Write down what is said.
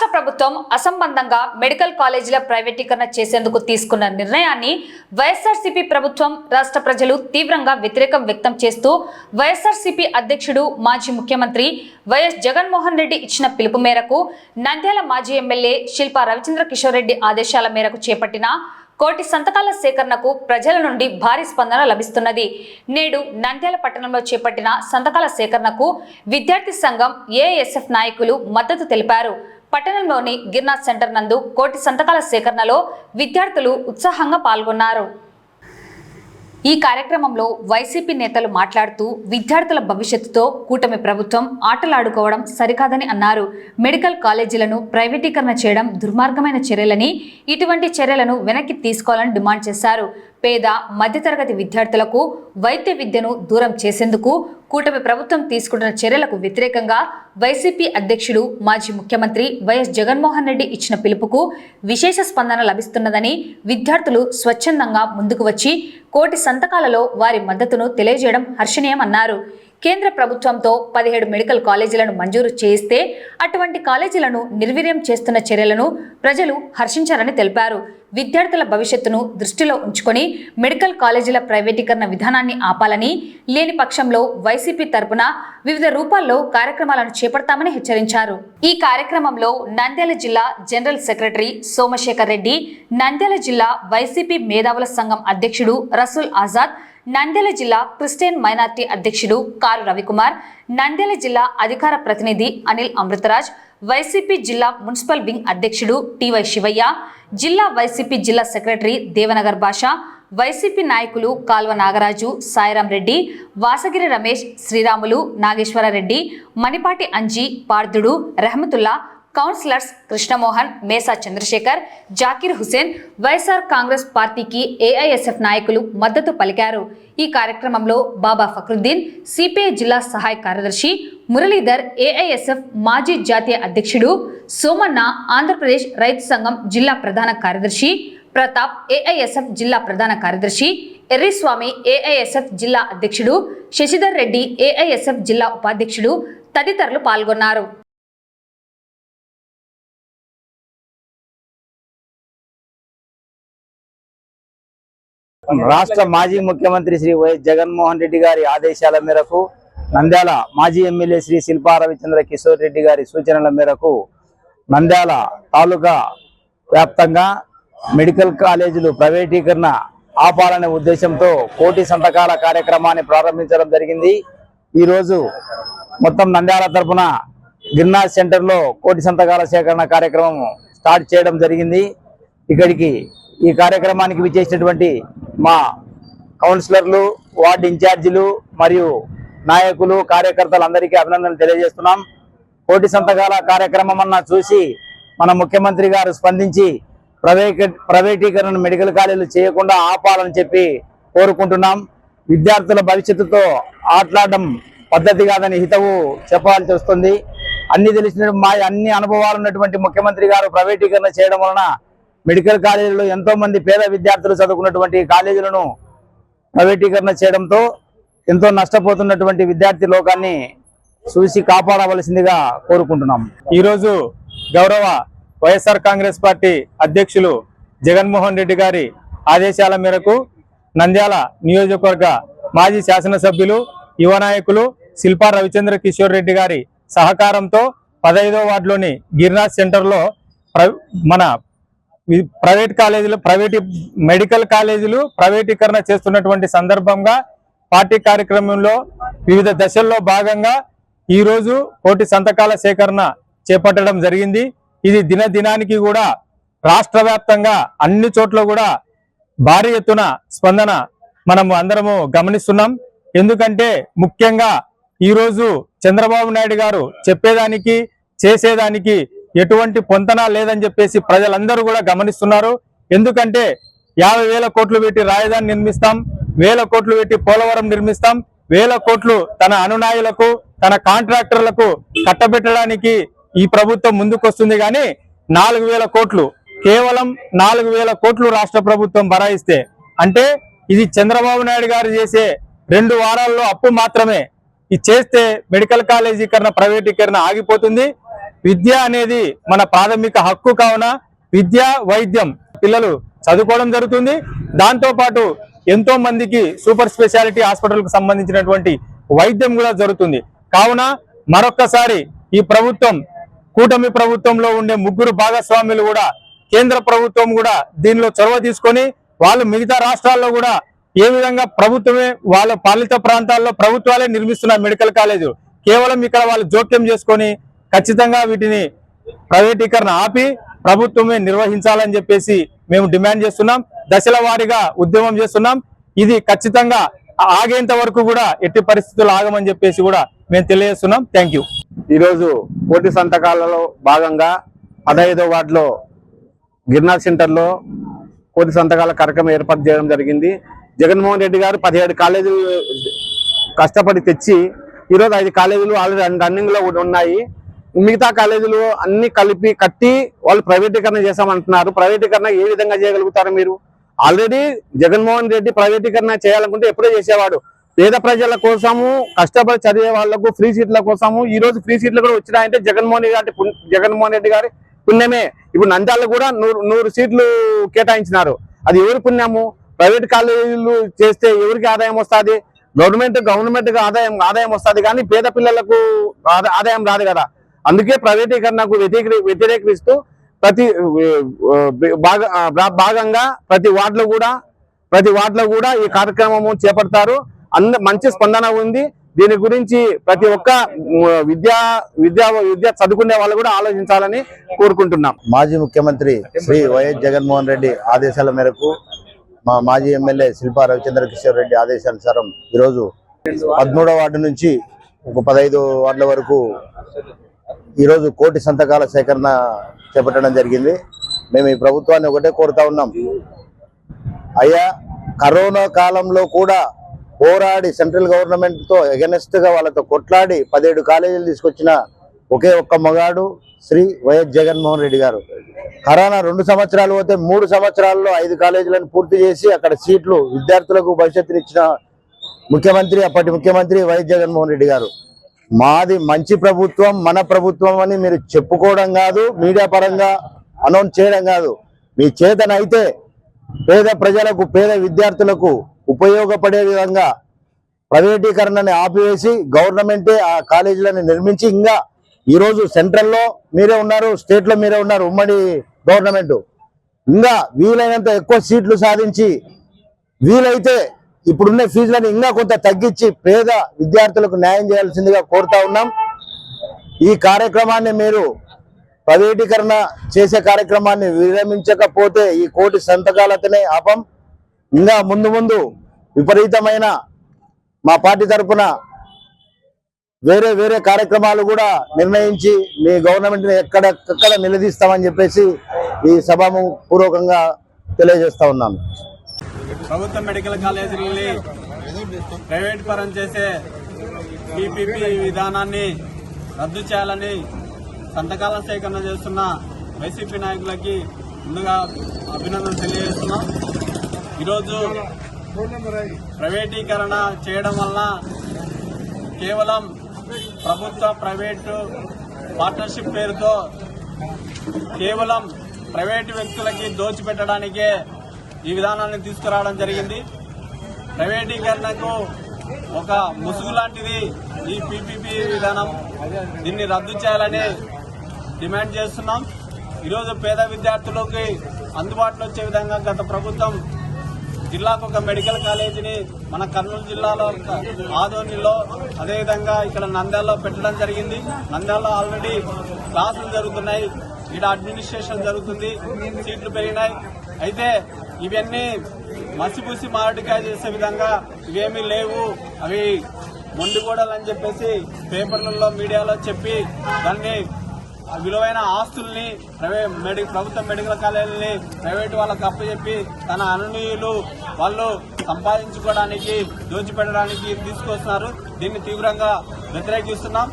రాష్ట్ర ప్రభుత్వం అసంబంధంగా మెడికల్ కాలేజీల ప్రైవేటీకరణ చేసేందుకు తీసుకున్న నిర్ణయాన్ని వైఎస్ఆర్సీపీ ప్రభుత్వం రాష్ట్ర ప్రజలు తీవ్రంగా వ్యతిరేకం వ్యక్తం చేస్తూ వైఎస్ఆర్సీపీ అధ్యక్షుడు మాజీ ముఖ్యమంత్రి వైఎస్ జగన్మోహన్ రెడ్డి ఇచ్చిన పిలుపు మేరకు నంద్యాల మాజీ ఎమ్మెల్యే శిల్పా రవిచంద్ర కిషోర్ రెడ్డి ఆదేశాల మేరకు చేపట్టిన కోటి సంతకాల సేకరణకు ప్రజల నుండి భారీ స్పందన లభిస్తున్నది. నేడు నంద్యాల పట్టణంలో చేపట్టిన సంతకాల సేకరణకు విద్యార్థి సంఘం ఏఐఎస్ఎఫ్ నాయకులు మద్దతు తెలిపారు. పట్టణంలోని గిర్నాథ్ సెంటర్ నందు కోటి సంతకాల సేకరణలో విద్యార్థులు ఉత్సాహంగా పాల్గొన్నారు. ఈ కార్యక్రమంలో వైసీపీ నేతలు మాట్లాడుతూ విద్యార్థుల భవిష్యత్తుతో కూటమి ప్రభుత్వం ఆటలాడుకోవడం సరికాదని అన్నారు. మెడికల్ కాలేజీలను ప్రైవేటీకరణ చేయడం దుర్మార్గమైన చర్యలని, ఇటువంటి చర్యలను వెనక్కి తీసుకోవాలని డిమాండ్ చేశారు. పేద మధ్యతరగతి విద్యార్థులకు వైద్య విద్యను దూరం చేసేందుకు కూటమి ప్రభుత్వం తీసుకుంటున్న చర్యలకు వ్యతిరేకంగా వైసీపీ అధ్యక్షుడు మాజీ ముఖ్యమంత్రి వైఎస్ జగన్మోహన్ రెడ్డి ఇచ్చిన పిలుపుకు విశేష స్పందన లభిస్తున్నదని, విద్యార్థులు స్వచ్ఛందంగా ముందుకు వచ్చి కోటి సంతకాలలో వారి మద్దతును తెలియజేయడం హర్షణీయమన్నారు. కేంద్ర ప్రభుత్వంతో 17 మెడికల్ కాలేజీలను మంజూరు చేయిస్తే అటువంటి కాలేజీలను నిర్వీర్యం చేస్తున్న చర్యలను ప్రజలు హర్షించారని తెలిపారు. విద్యార్థుల భవిష్యత్తును దృష్టిలో ఉంచుకొని మెడికల్ కాలేజీల ప్రైవేటీకరణ విధానాన్ని ఆపాలని, లేని పక్షంలో వైసీపీ తరపున వివిధ రూపాల్లో కార్యక్రమాలను చేపడతామని హెచ్చరించారు. ఈ కార్యక్రమంలో నంద్యాల జిల్లా జనరల్ సెక్రటరీ సోమశేఖర్ రెడ్డి, నంద్యాల జిల్లా వైసీపీ మేధావుల సంఘం అధ్యక్షుడు రసూల్ ఆజాద్, నంద్యాల జిల్లా క్రిస్టియన్ మైనార్టీ అధ్యక్షుడు కారు రవికుమార్, నంద్యాల జిల్లా అధికార ప్రతినిధి అనిల్ అమృతరాజ్, వైసీపీ జిల్లా మున్సిపల్ వింగ్ అధ్యక్షుడు టీవై శివయ్య, జిల్లా వైసీపీ జిల్లా సెక్రటరీ దేవనగర్ భాష, వైసీపీ నాయకులు కాల్వ నాగరాజు, సాయిరాం రెడ్డి, వాసగిరి రమేష్, శ్రీరాములు, నాగేశ్వరరెడ్డి, మణిపాటి అంజీ, పార్థుడు, రెహమతుల్లా, కౌన్సిలర్స్ కృష్ణమోహన్, మేసా చంద్రశేఖర్, జాకీర్ హుసేన్, వైఎస్ఆర్ కాంగ్రెస్ పార్టీకి ఏఐఎస్ఎఫ్ నాయకులు మద్దతు పలికారు. ఈ కార్యక్రమంలో బాబా ఫక్రుద్దీన్, సిపిఐ జిల్లా సహాయ కార్యదర్శి మురళీధర్, ఏఐఎస్ఎఫ్ మాజీ జాతీయ అధ్యక్షుడు సోమన్న, ఆంధ్రప్రదేశ్ రైతు సంఘం జిల్లా ప్రధాన కార్యదర్శి ప్రతాప్, ఏఐఎస్ఎఫ్ జిల్లా ప్రధాన కార్యదర్శి ఎర్రిస్వామి, ఏఐఎస్ఎఫ్ జిల్లా అధ్యక్షుడు శశిధర్ రెడ్డి, ఏఐఎస్ఎఫ్ జిల్లా ఉపాధ్యక్షుడు తదితరులు పాల్గొన్నారు. రాష్ట్ర మాజీ ముఖ్యమంత్రి శ్రీ వైఎస్ జగన్మోహన్ రెడ్డి గారి ఆదేశాల మేరకు, నంద్యాల మాజీ ఎమ్మెల్యే శ్రీ శిల్పా రవిచంద్ర కిషోర్ రెడ్డి గారి సూచనల మేరకు నంద్యాల తాలూకా వ్యాప్తంగా మెడికల్ కాలేజీలు ప్రైవేటీకరణ ఆపాలనే ఉద్దేశంతో కోటి సంతకాల కార్యక్రమాన్ని ప్రారంభించడం జరిగింది. ఈరోజు మొత్తం నంద్యాల తరఫున గిర్నాథ్ సెంటర్లో కోటి సంతకాల సేకరణ కార్యక్రమం స్టార్ట్ చేయడం జరిగింది. ఇక్కడికి ఈ కార్యక్రమానికి విచ్చేసినటువంటి మా కౌన్సిలర్లు, వార్డు ఇన్ఛార్జీలు మరియు నాయకులు, కార్యకర్తలు అందరికీ అభినందనలు తెలియజేస్తున్నాం. కోటి సంతకాల కార్యక్రమం అన్న చూసి మన ముఖ్యమంత్రి గారు స్పందించి ప్రైవేటీకరణ మెడికల్ కాలేజీలు చేయకుండా ఆపాలని చెప్పి కోరుకుంటున్నాం. విద్యార్థుల భవిష్యత్తుతో ఆటలాడడం పద్ధతి కాదని హితవు చెప్పాల్సి వస్తుంది. అన్ని అనుభవాలు ఉన్నటువంటి ముఖ్యమంత్రి గారు ప్రైవేటీకరణ చేయడం వలన మెడికల్ కాలేజీలో ఎంతో మంది పేద విద్యార్థులు చదువుకున్నటువంటి కాలేజీలను ప్రైవేటీకరణ చేయడంతో ఎంతో నష్టపోతున్నటువంటి విద్యార్థి లోకాన్ని చూసి కాపాడవలసిందిగా కోరుకుంటున్నాం. ఈరోజు గౌరవ వైఎస్ఆర్ కాంగ్రెస్ పార్టీ అధ్యక్షులు జగన్మోహన్ రెడ్డి గారి ఆదేశాల మేరకు నంద్యాల నియోజకవర్గ మాజీ శాసనసభ్యులు, యువ నాయకులు శిల్పా రవిచంద్ర కిషోర్ రెడ్డి గారి సహకారంతో 15వ వార్డులోని గిర్నాథ్ సెంటర్లో మన ప్రైవేట్ మెడికల్ కాలేజీలు ప్రైవేటీకరణ చేస్తున్నటువంటి సందర్భంగా పార్టీ కార్యక్రమంలో వివిధ దశల్లో భాగంగా ఈరోజు కోటి సంతకాల సేకరణ చేపట్టడం జరిగింది. ఇది దినానికి కూడా రాష్ట్ర వ్యాప్తంగా అన్ని చోట్ల కూడా భారీ ఎత్తున స్పందన మనము అందరము గమనిస్తున్నాం. ఎందుకంటే ముఖ్యంగా ఈరోజు చంద్రబాబు నాయుడు గారు చెప్పేదానికి చేసేదానికి ఎటువంటి పొంతన లేదని చెప్పేసి ప్రజలందరూ కూడా గమనిస్తున్నారు. ఎందుకంటే 50,000 కోట్లు పెట్టి రాజధాని నిర్మిస్తాం, 1000 కోట్లు పెట్టి పోలవరం నిర్మిస్తాం, 1000 కోట్లు తన అనునాయులకు, తన కాంట్రాక్టర్లకు కట్టబెట్టడానికి ఈ ప్రభుత్వం ముందుకొస్తుంది. కానీ 4,000 కోట్లు, కేవలం 4,000 కోట్లు రాష్ట్ర ప్రభుత్వం బరాయిస్తే, అంటే ఇది చంద్రబాబు నాయుడు గారు చేసే 2 వారాల్లో అప్పు మాత్రమే. ఇది చేస్తే మెడికల్ కాలేజీకరణ, ప్రైవేటీకరణ ఆగిపోతుంది. విద్య అనేది మన ప్రాథమిక హక్కు కావున విద్య వైద్యం పిల్లలు చదువుకోవడం జరుగుతుంది. దాంతో పాటు ఎంతో మందికి సూపర్ స్పెషాలిటీ హాస్పిటల్ కు సంబంధించినటువంటి వైద్యం కూడా జరుగుతుంది. కావున మరొక్కసారి ఈ ప్రభుత్వం కూటమి ప్రభుత్వంలో ఉండే ముగ్గురు భాగస్వాములు కూడా కేంద్ర ప్రభుత్వం కూడా దీనిలో చొరవ తీసుకొని వాళ్ళు మిగతా రాష్ట్రాల్లో కూడా ఏ విధంగా ప్రభుత్వమే వాళ్ళ పాలిత ప్రాంతాల్లో ప్రభుత్వాలే నిర్మిస్తున్న మెడికల్ కాలేజు కేవలం ఇక్కడ వాళ్ళు జోక్యం చేసుకొని ఖచ్చితంగా వీటిని ప్రైవేటీకరణ ఆపి ప్రభుత్వమే నిర్వహించాలని చెప్పేసి మేము డిమాండ్ చేస్తున్నాం. దశల వారీగా ఉద్యమం చేస్తున్నాం. ఇది ఖచ్చితంగా ఆగేంత వరకు కూడా ఎట్టి పరిస్థితులు ఆగమని చెప్పేసి కూడా మేము తెలియజేస్తున్నాం. Thank you. ఈరోజు కోటి సంతకాలలో భాగంగా 15వ వార్డులో గిర్నార్ సెంటర్లో కోటి సంతకాల కార్యక్రమం ఏర్పాటు చేయడం జరిగింది. జగన్మోహన్ రెడ్డి గారు 17 కాలేజీలు కష్టపడి తెచ్చి ఈరోజు 5 కాలేజీలు ఆల్రెడీ రన్నింగ్ లో ఉన్నాయి. మిగతా కాలేజీలు అన్ని కలిపి కట్టి వాళ్ళు ప్రైవేటీకరణ చేస్తామంటున్నారు. ప్రైవేటీకరణ ఏ విధంగా చేయగలుగుతారు మీరు? ఆల్రెడీ జగన్మోహన్ రెడ్డి ప్రైవేటీకరణ చేయాలనుకుంటే ఎప్పుడో చేసేవాడు. పేద ప్రజల కోసము కష్టపడి చదివే వాళ్లకు ఫ్రీ సీట్ల కోసము ఈ రోజు ఫ్రీ సీట్లు కూడా వచ్చినాయంటే జగన్మోహన్ రెడ్డి గారి పుణ్యమే. ఇప్పుడు నంద్యాలలో కూడా 100 సీట్లు కేటాయించినారు. అది ఎవరి పుణ్యము? ప్రైవేట్ కాలేజీలు చేస్తే ఎవరికి ఆదాయం వస్తుంది? గవర్నమెంట్ ఆదాయం వస్తుంది, కానీ పేద పిల్లలకు ఆదాయం రాదు కదా. అందుకే ప్రైవేటీకరణకు వ్యతిరేకిస్తూ భాగంగా ప్రతి వార్డులో కూడా ఈ కార్యక్రమము చేపడతారు. మంచి స్పందన ఉంది. దీని గురించి ప్రతి ఒక్క విద్య చదువుకునే వాళ్ళు కూడా ఆలోచించాలని కోరుకుంటున్నాం. మాజీ ముఖ్యమంత్రి శ్రీ వైఎస్ జగన్మోహన్ రెడ్డి ఆదేశాల మేరకు మా మాజీ ఎమ్మెల్యే శిల్పా రవిచంద్ర కిషోర్ రెడ్డి ఆదేశానుసారం ఈరోజు 13వ వార్డు నుంచి ఒక 15 వార్డుల వరకు ఈరోజు కోటి సంతకాల సేకరణ చేపట్టడం జరిగింది. మేము ఈ ప్రభుత్వాన్ని ఒకటే కోరుతా ఉన్నాం, అయ్యా కరోనా కాలంలో కూడా పోరాడి సెంట్రల్ గవర్నమెంట్ తో ఎగనెస్ట్ గా వాళ్ళతో కొట్లాడి 17 కాలేజీలు తీసుకొచ్చిన ఒకే ఒక్క మగాడు శ్రీ వైఎస్ జగన్మోహన్ రెడ్డి గారు. కరోనా 2 సంవత్సరాలు పోతే 3 సంవత్సరాల్లో 5 కాలేజీలను పూర్తి చేసి అక్కడ సీట్లు విద్యార్థులకు భవిష్యత్తునిచ్చిన ముఖ్యమంత్రి, అప్పటి ముఖ్యమంత్రి వైఎస్ జగన్మోహన్ రెడ్డి గారు. మాది మంచి ప్రభుత్వం, మన ప్రభుత్వం అని మీరు చెప్పుకోవడం కాదు, మీడియా పరంగా అనౌన్స్ చేయడం కాదు. మీ చేతనైతే పేద ప్రజలకు, పేద విద్యార్థులకు ఉపయోగపడే విధంగా ప్రైవేటీకరణని ఆపివేసి గవర్నమెంటే ఆ కాలేజీలను నిర్మించి, ఇంకా ఈరోజు సెంట్రల్లో మీరే ఉన్నారు, స్టేట్ లో మీరే ఉన్నారు, ఉమ్మడి గవర్నమెంట్, ఇంకా వీలైనంత ఎక్కువ సీట్లు సాధించి వీలైతే ఇప్పుడున్న ఫీజులను ఇంకా కొంత తగ్గించి పేద విద్యార్థులకు న్యాయం చేయాల్సిందిగా కోరుతా ఉన్నాం. ఈ కార్యక్రమాన్ని మీరు ప్రైవేటీకరణ చేసే కార్యక్రమాన్ని విరమించకపోతే ఈ కోటి సంతకాలతోనే ఆపం. ఇంకా ముందు విపరీతమైన మా పార్టీ తరఫున వేరే కార్యక్రమాలు కూడా నిర్ణయించి మీ గవర్నమెంట్ ని ఎక్కడ నిలదీస్తామని చెప్పేసి ఈ సభను పూర్వకంగా తెలియజేస్తా ఉన్నాను. ప్రభుత్వ మెడికల్ కాలేజీలని ప్రైవేట్ పరం చేసే పీపీపీ విధానాన్ని రద్దు చేయాలని సంతకాల సేకరణ చేస్తున్న వైసీపీ నాయకులకి ముందుగా అభినందన తెలియజేస్తున్నాం. ఈరోజు ప్రైవేటీకరణ చేయడం వల్ల కేవలం ప్రభుత్వ ప్రైవేటు పార్ట్నర్షిప్ పేరుతో కేవలం ప్రైవేటు వ్యక్తులకి దోచిపెట్టడానికే ఈ విధానాన్ని తీసుకురావడం జరిగింది. ప్రైవేటీకరణకు ఒక ముసుగు లాంటిది ఈ పీపీపీ విధానం. దీన్ని రద్దు చేయాలని డిమాండ్ చేస్తున్నాం. ఈరోజు పేద విద్యార్థులకి అందుబాటులో వచ్చే విధంగా గత ప్రభుత్వం జిల్లాకు ఒక మెడికల్ కాలేజీని మన కర్నూలు జిల్లాలో ఆదోనిలో, అదేవిధంగా ఇక్కడ నంద్యాలలో పెట్టడం జరిగింది. నంద్యాలలో ఆల్రెడీ క్లాసులు జరుగుతున్నాయి, ఇక్కడ అడ్మినిస్ట్రేషన్ జరుగుతుంది, సీట్లు పెరిగినాయి. అయితే ఇవన్నీ మసిపూసి మారడికాయ చేసే విధంగా ఇవేమీ లేవు, అవి మొండిగోడలని చెప్పేసి పేపర్లలో, మీడియాలో చెప్పి దాన్ని విలువైన ఆస్తుల్ని ప్రభుత్వ మెడికల్ కాలేజీని ప్రైవేటు వాళ్ళకు అప్పచెప్పి తన అనునీయులు వాళ్ళు సంపాదించుకోవడానికి, దోచిపెట్టడానికి తీసుకొస్తున్నారు. దీన్ని తీవ్రంగా వ్యతిరేకిస్తున్నాం.